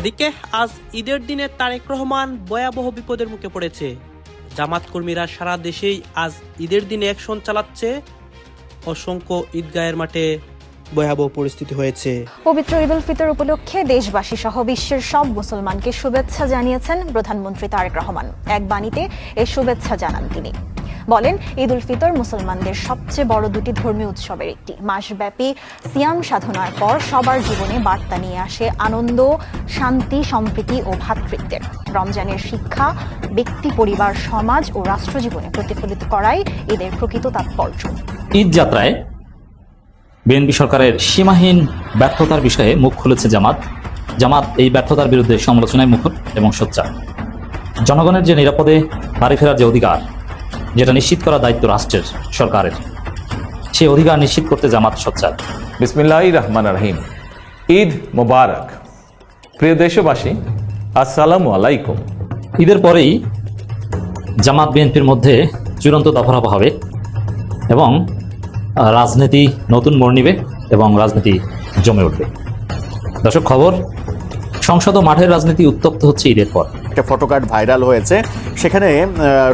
এদিকে আজ ঈদের দিনে তারেক রহমান ভয়াবহ বিপদের মুখে পড়েছে। জামাত কর্মীরা সারা দেশেই আজ ঈদের দিনে অ্যাকশন চালাচ্ছে। অসংখ্য ঈদগাহের মাঠে ভয়াবহ পরিস্থিতি হয়েছে। পবিত্র ঈদ উল ফিতর উপলক্ষে দেশবাসী সহ বিশ্বের সব মুসলমানকে শুভেচ্ছা জানিয়েছেন প্রধানমন্ত্রী তারেক রহমান। এক বাণীতে এই শুভেচ্ছা জানান তিনি। বলেন, ঈদ উল ফিতর মুসলমানদের সবচেয়ে বড় দুটি ধর্মীয় উৎসবের একটি। মাসব্যাপী সিয়াম সাধনার পর সবার জীবনে বার্তা নিয়ে আসে আনন্দ, শান্তি, সম্প্রীতি ও ভ্রাতৃত্বের। রমজানের শিক্ষা ব্যক্তি, পরিবার, সমাজ ও রাষ্ট্র জীবনে প্রতিফলিত করাই ঈদের প্রকৃত তাৎপর্য। ঈদ যাত্রায় বিএনপি সরকারের সীমাহীন ব্যর্থতার বিষয়ে মুখ খুলেছে জামাত এই ব্যর্থতার বিরুদ্ধে সমালোচনায় মুখর এবং সোচ্চার। জনগণের যে নিরাপদে বাড়ি ফেরার যে অধিকার, যেটা নিশ্চিত করার দায়িত্ব রাষ্ট্রের, সরকারের, সেই অধিকার নিশ্চিত করতে জামাত সোচ্চার। বিসমিল্লাহির রহমানির রহিম। ঈদ মোবারক। প্রিয় দেশবাসী, আসসালামু আলাইকুম। ঈদের পরেই জামাত বিএনপির মধ্যে চূড়ান্ত দফারফা হবে এবং রাজনীতি নতুন মোড় নিবে এবং রাজনীতি জমে উঠবে। দর্শক, খবর, সংসদ ও মাঠের রাজনীতি উত্তপ্ত হচ্ছে ঈদের পর। একটা ফটোকার্ড ভাইরাল হয়েছে, সেখানে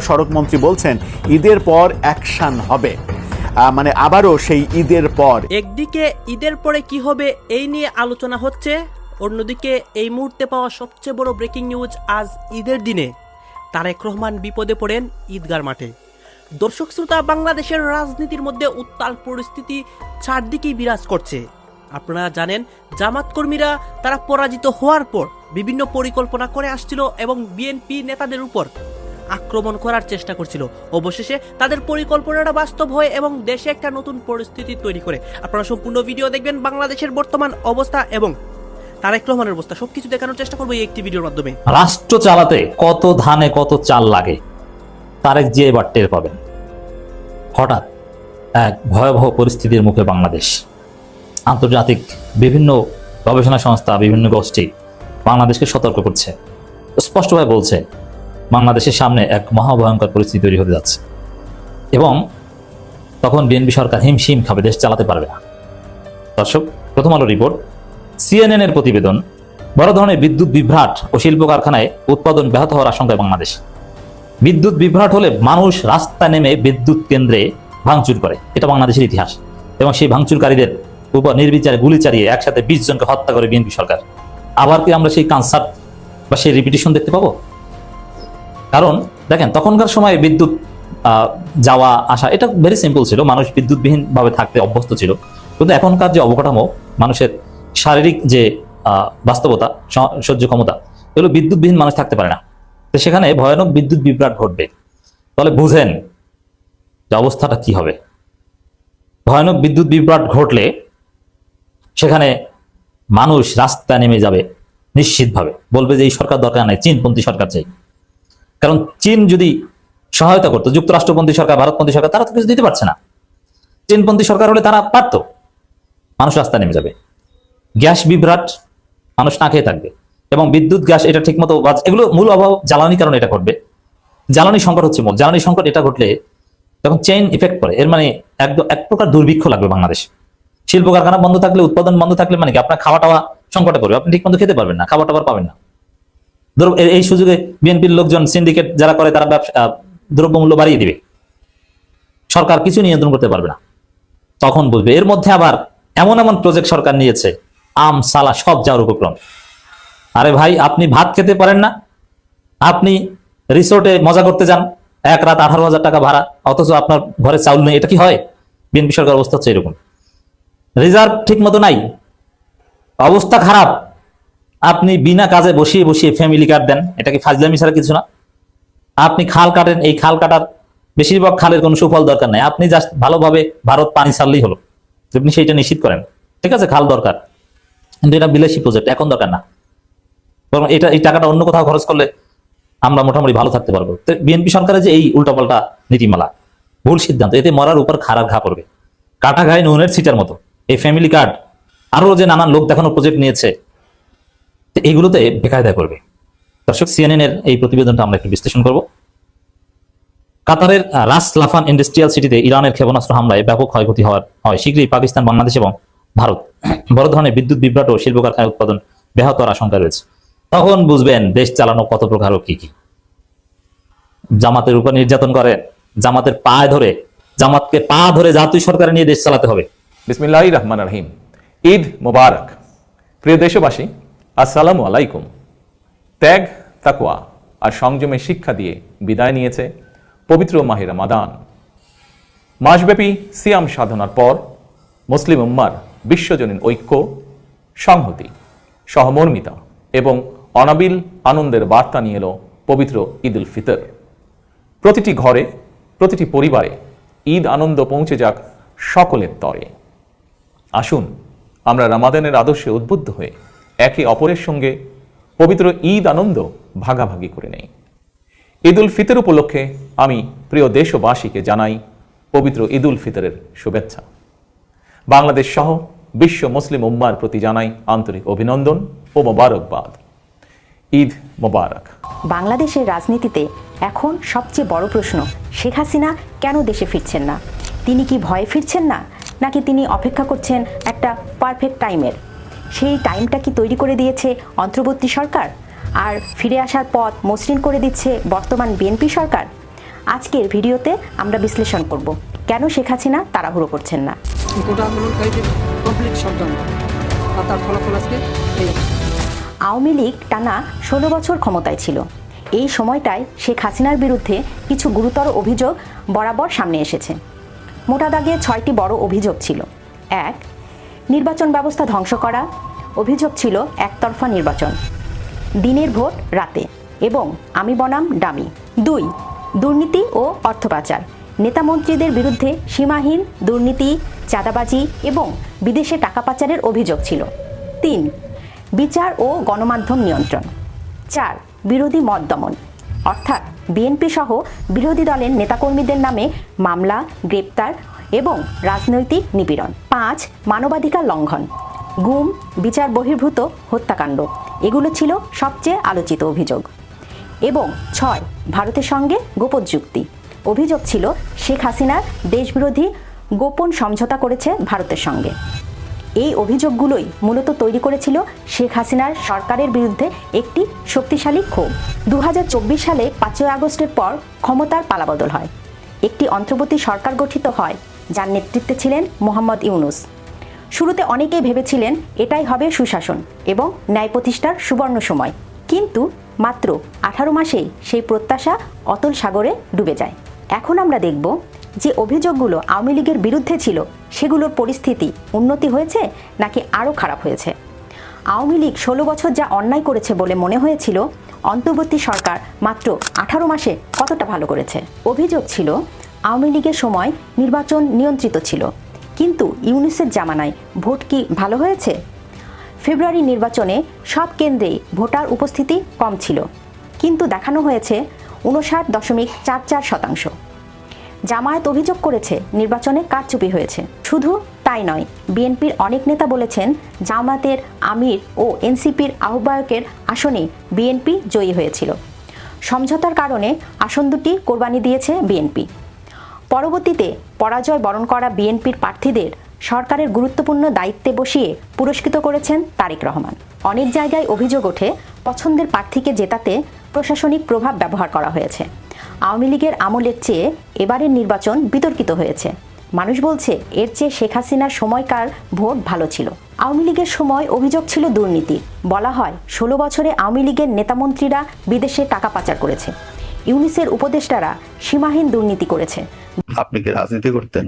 সড়ক মন্ত্রী বলছেন ঈদের পর অ্যাকশন হবে, মানে আবারও সেই ঈদের পর। একদিকে ঈদের পরে কি হবে এই নিয়ে আলোচনা হচ্ছে, অন্যদিকে এই মুহূর্তে পাওয়া সবচেয়ে বড় ব্রেকিং নিউজ, আজ ঈদের দিনে তারেক রহমান বিপদে পড়েন ঈদগার মাঠে। দর্শক শ্রোতা, বাংলাদেশের রাজনীতির মধ্যে উত্তাল পরিস্থিতি চারদিকেই বিরাজ করছে। আপনারা জানেন, জামাত কর্মীরা তারা পরাজিত হওয়ার পর বিভিন্ন পরিকল্পনা করে আসছিল এবং বিএনপি নেতাদের উপর আক্রমণ করার চেষ্টা করছিল। অবশেষে তাদের পরিকল্পনাটা বাস্তব হয় এবং দেশে একটা নতুন পরিস্থিতি তৈরি করে। আপনারা সম্পূর্ণ ভিডিও দেখবেন, বাংলাদেশের বর্তমান অবস্থা এবং তারেক রহমানের অবস্থা সবকিছু দেখানোর চেষ্টা করবো এই একটি ভিডিওর মাধ্যমে। রাষ্ট্র চালাতে কত ধানে কত চাল লাগে তারেক জি এবার টের পাবেন। হঠাৎ এক ভয়াবহ পরিস্থিতির মুখে বাংলাদেশ। আন্তর্জাতিক বিভিন্ন গবেষণা সংস্থা, বিভিন্ন গোষ্ঠী বাংলাদেশকে সতর্ক করছে, স্পষ্টভাবে বলছে বাংলাদেশের সামনে এক মহাভয়ঙ্কর পরিস্থিতি তৈরি হতে যাচ্ছে এবং তখন বিএনপি সরকার হিমশিম খাবে, দেশ চালাতে পারবে না। দর্শক, প্রথম আলো রিপোর্ট, CNN এর প্রতিবেদন, বড় ধরনের বিদ্যুৎ বিভ্রাট ও শিল্প কারখানায় উৎপাদন ব্যাহত হওয়ার আশঙ্কায় বাংলাদেশ। বিদ্যুৎ বিভ্রাট হলে মানুষ রাস্তা নেমে বিদ্যুৎ কেন্দ্রে ভাঙচুর করে, এটা বাংলাদেশের ইতিহাস। এবং সেই ভাঙচুরকারীদের উপর নির্বিচারে গুলি চালিয়ে একসাথে 20 জনকে হত্যা করে বিএনপি সরকার। আবার কি আমরা সেই কনসার্ট বা সেই রিপিটিশন দেখতে পাবো? কারণ দেখেন, তখনকার সময় বিদ্যুৎ যাওয়া আসা এটা ভেরি সিম্পল ছিল, মানুষ বিদ্যুৎবিহীন ভাবে থাকতে অভ্যস্ত ছিল। কিন্তু এখনকার যে অবকাঠামো, মানুষের শারীরিক যে বাস্তবতা, সহ্য ক্ষমতা, এগুলো বিদ্যুৎবিহীন মানুষ থাকতে পারে না। তো সেখানে ভয়ানক বিদ্যুৎ বিভ্রাট ঘটবে। তাহলে বুঝেন যে অবস্থাটা কি হবে। ভয়ানক বিদ্যুৎ বিভ্রাট ঘটলে সেখানে মানুষ রাস্তা নেমে যাবে নিশ্চিতভাবে, বলবে যে এই সরকার দরকার নাই, চীনপন্থী সরকার চাই। কারণ চীন যদি সহায়তা করতো, যুক্তরাষ্ট্রপন্থী সরকার, ভারতপন্থী সরকার, তারা তো কিছু দিতে পারছে না। চীনপন্থী সরকার হলে তারা পারত, মানুষ রাস্তা নেমে যাবে। গ্যাস বিভ্রাট, মানুষ না খেয়ে থাকবে এবং বিদ্যুৎ গ্যাস এটা ঠিক মতো, এগুলো মূল অভাব জ্বালানি কারণে এটা ঘটবে। জ্বালানি সংকট হচ্ছে মূল। জ্বালানি সংকট এটা ঘটলে তখন চেইন ইফেক্ট পড়ে, এর মানে এক প্রকার দুর্ভিক্ষ লাগবে বাংলাদেশ। শিল্প কারখানা বন্ধ থাকলে, উৎপাদন বন্ধ থাকলে মানে কি আপনার খাওয়া টাওয়া সংকটে পড়বে, আপনি ঠিক মতো খেতে পারবেন না, খাবার টাবার পাবেন না। এই সুযোগে বিএনপির লোকজন, সিন্ডিকেট যারা করে, তারা দ্রব্যমূল্য বাড়িয়ে দিবে, সরকার কিছু নিয়ন্ত্রণ করতে পারবে না। তখন বুঝবে। এর মধ্যে আবার এমন এমন প্রজেক্ট সরকার নিয়েছে, আম সালা সব যাওয়ার উপক্রম। আরে ভাই, আপনি ভাত খেতে পারেন না, আপনি রিসোর্টে মজা করতে যান, এক রাত 18,000 টাকা ভাড়া, অথচ আপনার ঘরে চাউল নেই, এটা কি হয়? বিএনপি সরকার অবস্থা হচ্ছে এরকম। রিজার্ভ ঠিক মতো নাই, অবস্থা খারাপ, আপনি বিনা কাজে বসিয়ে বসিয়ে ফ্যামিলি কার্ড দেন, এটা কি ফাজলামি ছাড়া কিছু না? আপনি খাল কাটেন, এই খাল কাটার বেশিরভাগ খালের কোনো সুফল দরকার নাই, আপনি জাস্ট ভালোভাবে ভারত পানি ছাড়লেই হলো, আপনি সেইটা নিশ্চিত করেন। ঠিক আছে, খাল দরকার, কিন্তু এটা বিলাসী প্রজেক্ট, এখন দরকার না। বরং এই টাকাটা অন্য কোথাও খরচ করলে আমরা মোটামুটি ভালো থাকতে পারবো। বিএনপি সরকারের যে এই উল্টাপাল্টা নীতিমালা, ভুল সিদ্ধান্ত, এতে মরার উপর খাড়ার ঘা পড়বে, কাটা ঘায়ে নুনের ছিটার মতো। এই ফ্যামিলি কার্ড, আরো যে নানান লোক দেখানো প্রজেক্ট নিয়েছে, এইগুলোতে বেকায়দা করবে। দর্শক, CNN এর এই প্রতিবেদনটা আমরা একটু বিশ্লেষণ করব। কাতারের রাস লাফান ইন্ডাস্ট্রিয়াল সিটিতে ইরানের ক্ষেপণাস্ত্র হামলায় ব্যাপক ক্ষয়ক্ষতি হয়। শীঘ্রই পাকিস্তান, বাংলাদেশ এবং ভারত বড় ধরনের বিদ্যুৎ বিভ্রাট ও শিল্প কারখানায় উৎপাদন ব্যাহত হওয়ার আশঙ্কা রয়েছে। তখন বুঝবেন দেশ চালানো কত প্রকার ও কি কি। জামাতের উপর নির্যাতন করেন, জামাতের জামাতকে পা ধরে জাতীয় সরকার নিয়ে দেশ চালাতে হবে। বিসমিল্লাহির রহমানির রহিম। ঈদ মোবারক। প্রিয় দেশবাসী, আসসালামু আলাইকুম। ত্যাগ, তাকওয়া আর সংযমের শিক্ষা দিয়ে বিদায় নিয়েছে পবিত্র মাহে রমাদান। মাসব্যাপী সিয়াম সাধনার পর মুসলিম উম্মার বিশ্বজনীন ঐক্য, সংহতি, সহমর্মিতা এবং অনাবিল আনন্দের বার্তা নিয়ে এলো পবিত্র ঈদ উল ফিতর। প্রতিটি ঘরে, প্রতিটি পরিবারে ঈদ আনন্দ পৌঁছে যাক সকলের তরে। আসুন আমরা রমাদানের আদর্শে উদ্বুদ্ধ হয়ে একে অপরের সঙ্গে পবিত্র ঈদ আনন্দ ভাগাভাগি করে নেই। ঈদ উল ফিতর উপলক্ষে আমি প্রিয় দেশবাসীকে জানাই পবিত্র ঈদ উল ফিতরের শুভেচ্ছা। বাংলাদেশ সহ বিশ্ব মুসলিম উম্মার প্রতি জানাই আন্তরিক অভিনন্দন ও মোবারকবাদ। ঈদ মোবারক। বাংলাদেশের রাজনীতিতে এখন সবচেয়ে বড় প্রশ্ন, শেখ হাসিনা কেন দেশে ফিরছেন না? তিনি কি ভয়ে ফিরছেন না, নাকি তিনি অপেক্ষা করছেন একটা পারফেক্ট টাইমের? সেই টাইমটা কি তৈরি করে দিয়েছে অন্তর্বর্তী সরকার, আর ফিরে আসার পথ মসৃণ করে দিচ্ছে বর্তমান বিএনপি সরকার? আজকের ভিডিওতে আমরা বিশ্লেষণ করব কেন শেখ হাসিনা তাড়াহুড়ো করছেন না। গোটা আন্দোলনকারীদের কমপ্লিট শটডাউন, আর তার ফলাফল আজকে এই। আওয়ামী লীগ টানা 16 বছর ক্ষমতায় ছিল। এই সময়টায় শেখ হাসিনার বিরুদ্ধে কিছু গুরুতর অভিযোগ বরাবর সামনে এসেছে। মোটা দাগে 6টি বড় অভিযোগ ছিল। 1, নির্বাচন ব্যবস্থা ধ্বংস করা। অভিযোগ ছিল একতরফা নির্বাচন, দিনের ভোট রাতে এবং আমি বনাম ডামি। 2, দুর্নীতি ও অর্থ পাচার। নেতা মন্ত্রীদের বিরুদ্ধে সীমাহীন দুর্নীতি, চাঁদাবাজি এবং বিদেশে টাকা পাচারের অভিযোগ ছিল। 3, বিচার ও গণমাধ্যম নিয়ন্ত্রণ। 4, বিরোধী মত দমন, অর্থাৎ বিএনপি সহ বিরোধী দলের নেতাকর্মীদের নামে মামলা, গ্রেপ্তার এবং রাজনৈতিক নিপীড়ন। 5, মানবাধিকার লঙ্ঘন, গুম, বিচার বহির্ভূত হত্যাকাণ্ড। এগুলো ছিল সবচেয়ে আলোচিত অভিযোগ। এবং 6, ভারতের সঙ্গে গোপন চুক্তি। অভিযোগ ছিল শেখ হাসিনার দেশবিরোধী গোপন সমঝোতা করেছে ভারতের সঙ্গে। এই অভিযোগগুলোই মূলত তৈরি করেছিল শেখ হাসিনার সরকারের বিরুদ্ধে একটি শক্তিশালী ক্ষোভ। 2024 সালে 5 আগস্টের পর ক্ষমতার পালাবদল হয়। একটি অন্তর্বর্তী সরকার গঠিত হয়, যার নেতৃত্বে ছিলেন মোহাম্মদ ইউনূস। শুরুতে অনেকেই ভেবেছিলেন এটাই হবে সুশাসন এবং ন্যায় প্রতিষ্ঠার সুবর্ণ সময়, কিন্তু মাত্র 18 মাসেই সেই প্রত্যাশা অতল সাগরে ডুবে যায়। এখন আমরা দেখব যে অভিযোগগুলো আওয়ামী লীগের বিরুদ্ধে ছিল সেগুলোর পরিস্থিতি উন্নতি হয়েছে নাকি আরও খারাপ হয়েছে। আওয়ামী লীগ 16 বছর যা অন্যায় করেছে বলে মনে হয়েছিল, অন্তর্বর্তী সরকার মাত্র 18 মাসে কতটা ভালো করেছে। অভিযোগ ছিল আওয়ামী লীগের সময় নির্বাচন নিয়ন্ত্রিত ছিল, কিন্তু ইউনূসের জামানায় ভোট কি ভালো হয়েছে? ফেব্রুয়ারি নির্বাচনে সব কেন্দ্রেই ভোটার উপস্থিতি কম ছিল, কিন্তু দেখানো হয়েছে 59.44%। জামায়াত অভিযোগ করেছে নির্বাচনে কারচুপি হয়েছে। শুধু তাই নয়, বিএনপির অনেক নেতা বলেছেন জামায়াতের আমির ও এনসিপির আহ্বায়কের আসনে বিএনপি জয়ী হয়েছিল। সমঝোতার কারণে আসন দুটি কোরবানি দিয়েছে বিএনপি। পরবর্তীতে পরাজয় বরণ করা বিএনপির প্রার্থীদের সরকারের গুরুত্বপূর্ণ দায়িত্বে বসিয়ে পুরস্কৃত করেছেন তারেক রহমান। অনেক জায়গায় অভিযোগ ওঠে পছন্দের প্রার্থীকে জেতাতে প্রশাসনিক প্রভাব ব্যবহার করা হয়েছে। আওয়ামী লীগের আমলের চেয়ে এবারের নির্বাচন বিতর্কিত হয়েছে। মানুষ বলছে এর চেয়ে শেখ হাসিনার সময়কার ভোট ভালো ছিল। আওয়ামী লীগের সময় অভিযোগ ছিল দুর্নীতি। বলা হয় 16 বছরে আওয়ামী লীগের নেতামন্ত্রীরা বিদেশে টাকা পাচার করেছে। ইউনূসের উপদেষ্টারা সীমাহীন দুর্নীতি করেছে। আপনি কি রাজনীতি করতেন?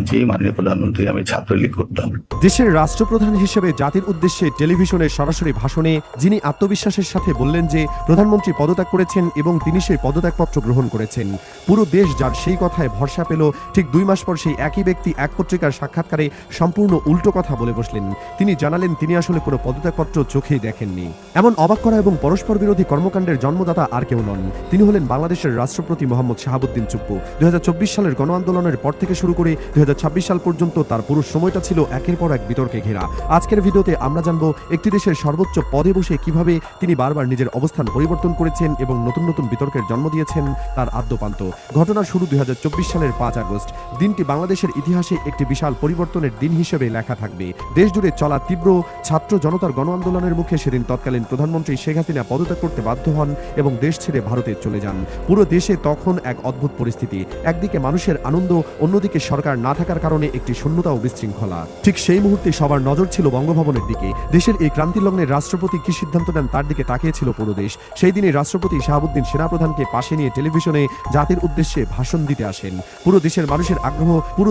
জি মাননীয় প্রধানমন্ত্রী, আমি ছাত্রলীগ করতাম। দেশের রাষ্ট্রপ্রধান হিসেবে জাতির উদ্দেশ্যে টেলিভিশনের সরাসরি ভাষণে যিনি আত্মবিশ্বাসের সাথে বললেন যে প্রধানমন্ত্রী পদত্যাগ করেছেন এবং তিনি সেই পদত্যাগপত্র গ্রহণ করেছেন, পুরো দেশ যার সেই কথায় ভরসা পেল, ঠিক 2 মাস পর সেই একই ব্যক্তি এক পত্রিকার সাক্ষাৎকারে সম্পূর্ণ উল্টো কথা বলে বসলেন। তিনি জানালেন তিনি আসলে কোনো পদত্যাগপত্র চোখেই দেখেননি। এমন অবাক করা এবং পরস্পর বিরোধী কর্মকাণ্ডের জন্মদাতা আর কেউ নন, তিনি হলেন বাংলাদেশের রাষ্ট্রপতি মোহাম্মদ শাহাবুদ্দিন শাহাবুদ্দিন চুপ্পু। 2024 সালের গণ আন্দোলনের পর থেকে শুরু করে 2026 সাল পর্যন্ত তার পুরো সময়টা ছিল একের পর এক বিতর্কে ঘেরা। আজকের ভিডিওতে আমরা জানবো একটি দেশের সর্বোচ্চ পদে বসে কিভাবে তিনি বারবার নিজের অবস্থান পরিবর্তন করেছেন এবং নতুন নতুন বিতর্কের জন্ম দিয়েছেন তার আদ্যপান্ত। ঘটনার শুরু 2024 সালের 5 আগস্ট। দিনটি বাংলাদেশের ইতিহাসে একটি বিশাল পরিবর্তনের দিন হিসেবে লেখা থাকবে। দেশ জুড়ে চলা তীব্র ছাত্র জনতার গণ আন্দোলনের মুখে সেদিন তৎকালীন প্রধানমন্ত্রী শেখ হাসিনা পদত্যাগ করতে বাধ্য হন এবং দেশ ছেড়ে ভারতে চলে যান। পুরো দেশে তখন এক অদ্ভুত পরিস্থিতি। একদিকে মানুষের আনন্দ, অন্যদিকে সরকার না থাকার কারণে একটি শূন্যতা ও বিশৃঙ্খলা। ঠিক সেই মুহূর্তে সবার নজর ছিল বঙ্গভবনের দিকে। দেশের এই ক্রান্তি লগ্নে রাষ্ট্রপতি কি সিদ্ধান্ত নেন তার দিকে তাকিয়েছিল পুরো দেশ। সেই দিনে রাষ্ট্রপতি শাহাবুদ্দিন সেনাপ্রধানকে পাশে নিয়ে টেলিভিশনে জাতির উদ্দেশ্যে ভাষণ দিতে আসেন। পুরো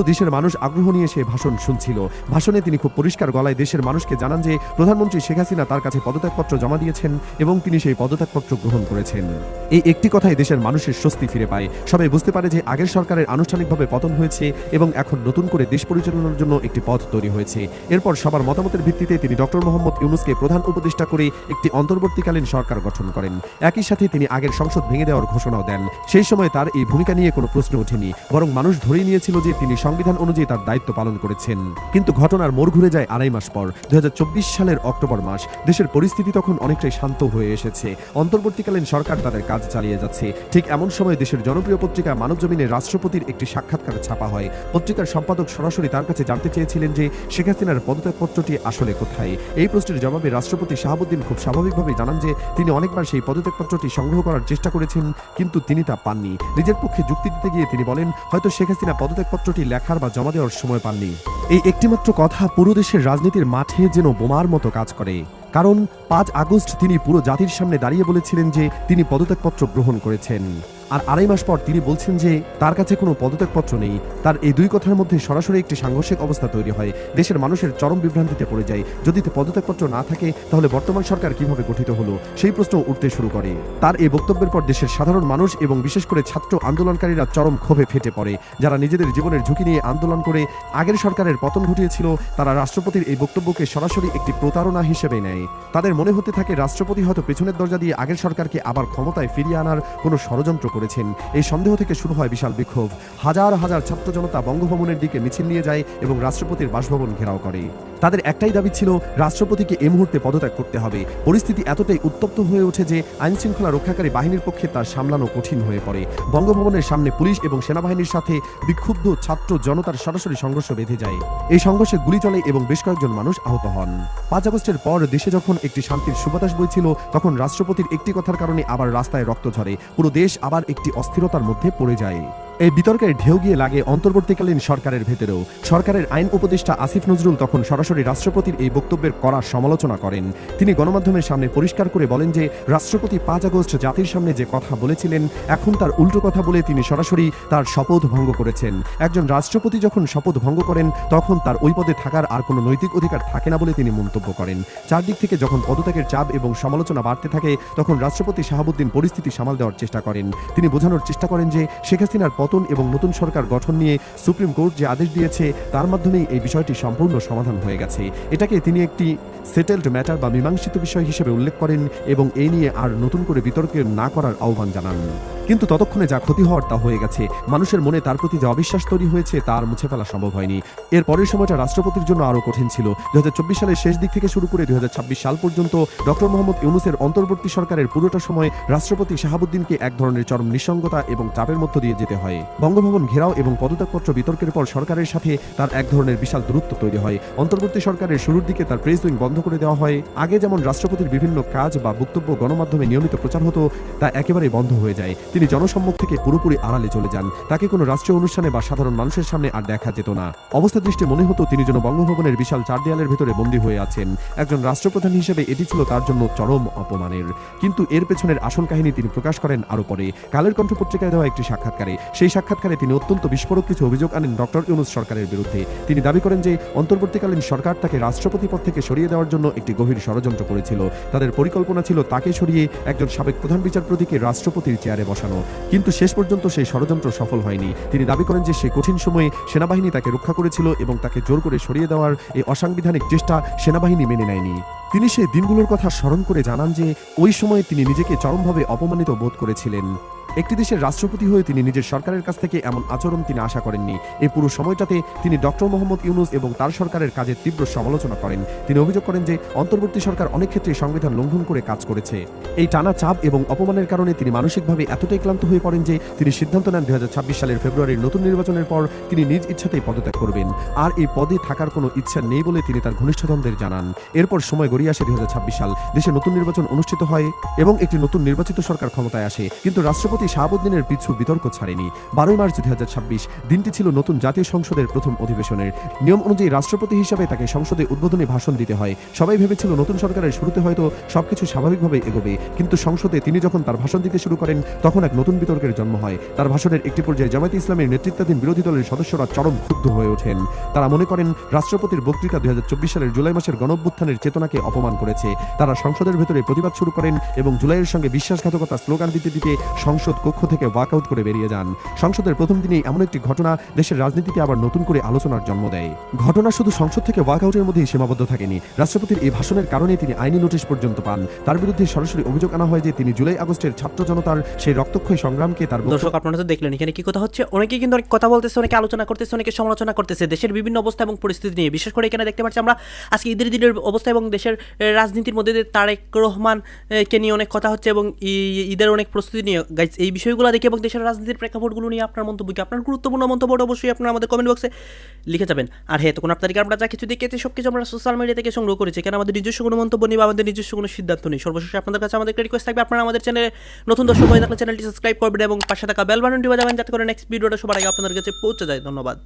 দেশের মানুষ আগ্রহ নিয়ে সে ভাষণ শুনছিল। ভাষণে তিনি খুব পরিষ্কার গলায় দেশের মানুষকে জানান যে প্রধানমন্ত্রী শেখ হাসিনা তার কাছে পদত্যাগপত্র জমা দিয়েছেন এবং তিনি সেই পদত্যাগপত্র গ্রহণ করেছেন। এই একটি কথাই দেশের মানুষের স্বস্তি ফিরে পায়। সবাই বুঝতে পারে যে আগের সরকারের আনুষ্ঠানিকভাবে পতন হয়েছে এবং এখন নতুন করে দেশ পরিচালনার জন্য একটি পথ তৈরি হয়েছে। এরপর সবার মতামতের ভিত্তিতে তিনি ডক্টর মোহাম্মদ ইউনূসকে প্রধান উপদেষ্টা করে একটি অন্তর্বর্তীকালীন সরকার গঠন করেন। একই সাথে তিনি আগের সংসদ ভেঙে দেওয়ার ঘোষণাও দেন। সেই সময় তার এই ভূমিকা নিয়ে কোনো প্রশ্ন ওঠেনি, বরং মানুষ ধরেই নিয়েছিল যে তিনি সংবিধান অনুযায়ী তার দায়িত্ব পালন করেছেন। কিন্তু ঘটনার মোড় ঘুরে যায় 2.5 মাস পর। 2024 সালের অক্টোবর মাস। দেশের পরিস্থিতি তখন অনেকটাই শান্ত হয়ে এসেছে। অন্তর্বর্তীকালীন সরকার তাদের কাজ চালিয়ে যাচ্ছে। ঠিক এমন সময় দেশের জনপ্রিয় পত্রিকা মানবজমিনে রাষ্ট্রপতির একটি সাক্ষাৎকার ছাপা হয়। পত্রিকার সম্পাদক সরাসরি তার কাছে জানতে চেয়েছিলেন যে শেখ হাসিনার পদত্যাগপত্রটি আসলে কোথায়। এই প্রশ্নের জবাবে রাষ্ট্রপতি শাহাবুদ্দিন খুব স্বাভাবিকভাবেই জানান যে তিনি অনেকবার সেই পদত্যাগপত্রটি সংগ্রহ করার চেষ্টা করেছেন, কিন্তু তিনি তা পাননি। নিজের পক্ষে যুক্তি দিতে গিয়ে তিনি বলেন, হয়তো শেখ হাসিনা পদত্যাগপত্রটি লেখার বা জমা দেওয়ার সময় পাননি। এই একটিমাত্র কথা পুরো দেশের রাজনীতির মাঠে যেন বোমার মতো কাজ করে। কারণ 5 আগস্ট তিনি পুরো জাতির সামনে দাঁড়িয়ে বলেছিলেন যে তিনি পদত্যাগপত্র গ্রহণ করেছেন, আর 2.5 মাস পর তিনি বলছেন যে তার কাছে কোনো পদত্যাগপত্র নেই। তার এই দুই কথার মধ্যে সরাসরি একটি সাংঘর্ষিক অবস্থা তৈরি হয়। দেশের মানুষের চরম বিভ্রান্তিতে পড়ে যায়। যদি পদত্যাগপত্র না থাকে তাহলে বর্তমান সরকার কিভাবে গঠিত হলো, সেই প্রশ্ন উঠতে শুরু করে। তার এই বক্তব্যের পর দেশের সাধারণ মানুষ এবং বিশেষ করে ছাত্র আন্দোলনকারীরা চরম ক্ষোভে ফেটে পড়ে। যারা নিজেদের জীবনের ঝুঁকি নিয়ে আন্দোলন করে আগের সরকারের পতন ঘটিয়েছিল, তারা রাষ্ট্রপতির এই বক্তব্যকে সরাসরি একটি প্রতারণা হিসেবে নেয়। তাদের মনে হতে থাকে রাষ্ট্রপতি হয়তো পেছনের দরজা দিয়ে আগের সরকারকে আবার ক্ষমতায় ফিরিয়ে আনার কোনো ষড়যন্ত্র করেছেন। এই সন্দেহ থেকে শুরু হয় বিশাল বিক্ষোভ। হাজার হাজার ছাত্র জনতা বঙ্গভবনের দিকে মিছিল নিয়ে যায় এবং রাষ্ট্রপতির বাসভবন ঘেরাও করে। তাদের একটাই দাবি ছিল রাষ্ট্রপতিকে এই মুহূর্তে পদত্যাগ করতে হবে। পরিস্থিতি এতটাই উত্তপ্ত হয়ে ওঠে যে আইন শৃঙ্খলা রক্ষাকারী বাহিনীর পক্ষে তার সামলানো কঠিন হয়ে পড়ে। বঙ্গভবনের সামনে পুলিশ এবং সেনাবাহিনীর সাথে বিক্ষুব্ধ ছাত্র জনতার সরাসরি সংঘর্ষ বেঁধে যায়। এই সংঘর্ষে গুলি চলে এবং বেশ কয়েকজন মানুষ আহত হন। 5 আগস্টের পর দেশে যখন একটি শান্তির সুবাতাস বইছিল, তখন রাষ্ট্রপতির একটি কথার কারণে আবার রাস্তায় রক্ত ঝরে। পুরো দেশ আবার একটি অস্থিরতার মধ্যে পড়ে যায়। এই বিতর্কের ঢেউ গিয়ে লাগে অন্তর্বর্তীকালীন সরকারের ভেতরেও। সরকারের আইন উপদেষ্টা আসিফ নজরুল তখন সরাসরি রাষ্ট্রপতির এই বক্তব্যের কড়া সমালোচনা করেন। তিনি গণমাধ্যমের সামনে পরিষ্কার করে বলেন যে রাষ্ট্রপতি 5 আগস্ট জাতির সামনে যে কথা বলেছিলেন, এখন তার উল্টো কথা বলে তিনি সরাসরি তার শপথ ভঙ্গ করেছেন। একজন রাষ্ট্রপতি যখন শপথ ভঙ্গ করেন, তখন তার ওই পদে থাকার আর কোনো নৈতিক অধিকার থাকে না বলে তিনি মন্তব্য করেন। চারদিক থেকে যখন পদত্যাগের চাপ এবং সমালোচনা বাড়তে থাকে, তখন রাষ্ট্রপতি শাহাবুদ্দিন পরিস্থিতি সামাল দেওয়ার চেষ্টা করেন। তিনি বোঝানোর চেষ্টা করেন যে শেখ হাসিনার পতন এবং নতুন সরকার গঠন নিয়ে সুপ্রিম কোর্ট যে আদেশ দিয়েছে, তার মাধ্যমেই এই বিষয়টি সম্পূর্ণ সমাধান হয়ে গেছে। এটাকে তিনি একটি সেটেলড ম্যাটার বা মীমাংসিত বিষয় হিসেবে উল্লেখ করেন এবং এই নিয়ে আর নতুন করে বিতর্ক না করার আহ্বান জানান। কিন্তু ততক্ষণে যা ক্ষতি হওয়ার তা হয়ে গেছে। মানুষের মনে তার প্রতি যে অবিশ্বাস তৈরি হয়েছে তা আর মুছে ফেলা সম্ভব হয়নি। এর পরের সময়টা রাষ্ট্রপতির জন্য আরও কঠিন ছিল। 2024 সালের শেষ দিক থেকে শুরু করে 2026 সাল পর্যন্ত ডক্টর মোহাম্মদ ইউনূসের অন্তর্বর্তী সরকারের পুরোটা সময় রাষ্ট্রপতি শাহাবুদ্দিনকে এক ধরনের চরম নিঃসঙ্গতা এবং চাপের মধ্য দিয়ে যেতে হয়। বঙ্গভবন ঘেরাও এবং পদত্যাগপত্র বিতর্কের পর সরকারের সাথে তার এক ধরনের বিশাল দূরত্ব তৈরি হয়। অন্তর্বর্তী সরকারের শুরুর দিকে তার প্রেস উইং বন্ধ করে দেওয়া হয়। আগে যেমন রাষ্ট্রপতির বিভিন্ন কাজ বা বক্তব্য গণমাধ্যমে নিয়মিত প্রচার হতো, তা একেবারেই বন্ধ হয়ে যায়। তিনি জনসম্মুখ থেকে পুরোপুরি আড়ালে চলে যান। তাকে কোনো রাষ্ট্রীয় অনুষ্ঠানে বা সাধারণ মানুষের সামনে আর দেখা যেত না। অবস্থা দৃষ্টি মনে হতো তিনি যেন বঙ্গভবনের বিশাল 4 দেয়ালের ভেতরে বন্দী হয়ে আছেন। একজন রাষ্ট্রপ্রধান হিসেবে এটি ছিল তার জন্য চরম অপমানের। কিন্তু এর পেছনের আসল কাহিনী তিনি প্রকাশ করেন আরো পরে। কালের কণ্ঠ পত্রিকায় দেওয়া একটি সাক্ষাৎকারে। সেই সাক্ষাৎকারে তিনি অত্যন্ত বিস্ফোরক কিছু অভিযোগ আনেন ডক্টর ইউনূস সরকারের বিরুদ্ধে। তিনি দাবি করেন যে অন্তর্বর্তীকালীন সরকার তাকে রাষ্ট্রপতি পদ থেকে সরিয়ে দেওয়ার জন্য একটি গভীর ষড়যন্ত্র করেছিল। তাদের পরিকল্পনা ছিল তাকে সরিয়ে একজন সাবেক প্রধান বিচারপতিকে রাষ্ট্রপতির চেয়ারে বসানো। কিন্তু শেষ পর্যন্ত সেই ষড়যন্ত্র সফল হয়নি। তিনি দাবি করেন যে সেই কঠিন সময়ে সেনাবাহিনী তাকে রক্ষা করেছিল এবং তাকে জোর করে সরিয়ে দেওয়ার এই অসাংবিধানিক চেষ্টা সেনাবাহিনী মেনে নেয়নি। তিনি সেই দিনগুলোর কথা স্মরণ করে জানান যে ওই সময়ে তিনি নিজেকে চরমভাবে অপমানিত বোধ করেছিলেন। একটি দেশের রাষ্ট্রপতি হয়ে তিনি নিজের সরকারের কাছ থেকে এমন আচরণ তিনি আশা করেননি। এই পুরো সময়টাতে তিনি ডক্টর মোহাম্মদ ইউনূস এবং তার সরকারের কাজের তীব্র সমালোচনা করেন। তিনি অভিযোগ করেন যে অন্তর্বর্তী সরকার অনেক ক্ষেত্রে সংবিধান লঙ্ঘন করে কাজ করেছে। এই টানা চাপ এবং অপমানের কারণে তিনি মানসিকভাবে এতটাই ক্লান্ত হয়ে পড়েন যে তিনি সিদ্ধান্ত নেন 2026 সালের ফেব্রুয়ারির নতুন নির্বাচনের পর তিনি নিজ ইচ্ছাতেই পদত্যাগ করবেন। আর এই পদে থাকার কোনো ইচ্ছা নেই বলে তিনি তার ঘনিষ্ঠজনদের জানান। এরপর সময় গড়িয়ে আসে 2026 সাল। দেশে নতুন নির্বাচন অনুষ্ঠিত হয় এবং একটি নতুন নির্বাচিত সরকার ক্ষমতায় আসে, কিন্তু রাষ্ট্রপতি শাহাবুদ্দিনের পিছু বিতর্ক ছাড়েনি। 12 মার্চ 2026 দিনটি ছিল নতুন জাতীয় সংসদের প্রথম অধিবেশনের। নিয়ম অনুযায়ী রাষ্ট্রপতি হিসাবে তাকে সংসদে উদ্বোধনী ভাষণ দিতে হয়। সবাই ভেবেছিল নতুন সরকারের শুরুতে হয়তো সবকিছু স্বাভাবিকভাবে এগোবে, কিন্তু সংসদে তিনি যখন তার ভাষণ দিতে শুরু করেন তখন এক নতুন বিতর্কের জন্ম হয়। তার ভাষণের একটি পর্যায়ে জামায়াতে ইসলামের নেতৃত্বাধীন বিরোধী দলের সদস্যরা চরম ক্ষুব্ধ হয়ে ওঠেন। তারা মনে করেন রাষ্ট্রপতির বক্তৃতা 2024 সালের জুলাই মাসের গণঅভ্যুত্থানের চেতনাকে অপমান করেছে। তারা সংসদের ভেতরে প্রতিবাদ শুরু করেন এবং জুলাইয়ের সঙ্গে বিশ্বাসঘাতকতা স্লোগান দিতে দিতে সংসদ কক্ষ থেকে ওয়াকআউট করে বেরিয়ে যান। সংসদের প্রথম দিনেই এমন একটি ঘটনা দেশের রাজনীতিতে আবার নতুন করে আলোচনার জন্ম দেয়। ঘটনা শুধু সংসদ থেকে ওয়াকআউটের মধ্যেই সীমাবদ্ধ থাকেনি। রাষ্ট্রপতির এই ভাষণের কারণে তিনি আইনি নোটিশ পর্যন্ত পান। তার বিরুদ্ধে সরাসরি অভিযোগ আনা হয় যে তিনি জুলাই আগস্টের ছাত্র জনতার সেই রক্তক্ষয়ী সংগ্রামকে তার দর্শক আপনারা তো দেখলেন এখানে কি কথা হচ্ছে। অনেকে কিন্তু অনেক কথা বলতেছে, অনেকে আলোচনা করতেছে, অনেকে সমালোচনা করতেছে দেশের বিভিন্ন অবস্থা এবং পরিস্থিতি নিয়ে। বিশেষ করে এখানে দেখতে পাচ্ছি আমরা আজকে ঈদের দিনের অবস্থা এবং দেশের রাজনীতির মধ্যে দিয়ে তারেক রহমান কে নিয়ে অনেক কথা হচ্ছে এবং ঈদের অনেক প্রস্তুতি নিয়ে। গাইজ এই বিষয়গুলো দেখে এবং দেশের রাজনীতির প্রেক্ষাপটগুলো নিয়ে আপনার মন্তব্য কি, আপনার গুরুত্বপূর্ণ মন্তব্যটা অবশ্যই আপনারা আমাদের কমেন্ট বক্সে লিখে যাবেন। আর হ্যাঁ, তখন আপনাদেরকে আমরা যা কিছু দেখেছি সব কিছু আমরা সোশ্যাল মিডিয়া থেকে সংগ্রহ করেছি, কেন আমাদের নিজস্ব কোনো মন্তব্য নেই বা আমাদের নিজস্ব কোনো সিদ্ধান্ত নেই। সর্বশেষে আপনাদের কাছে আমাদের রিকোয়েস্ট থাকবে, আপনারা আমাদের চ্যানেলে নতুন দর্শক হয়ে থাকলে চ্যানেলটি সাবস্ক্রাইব করবেন এবং পাশে থাকা বেল বাটনটি বাজাবেন যাতে করে নেক্সট ভিডিওটা সবার আগে আপনাদের কাছে পৌঁছে যায়। ধন্যবাদ।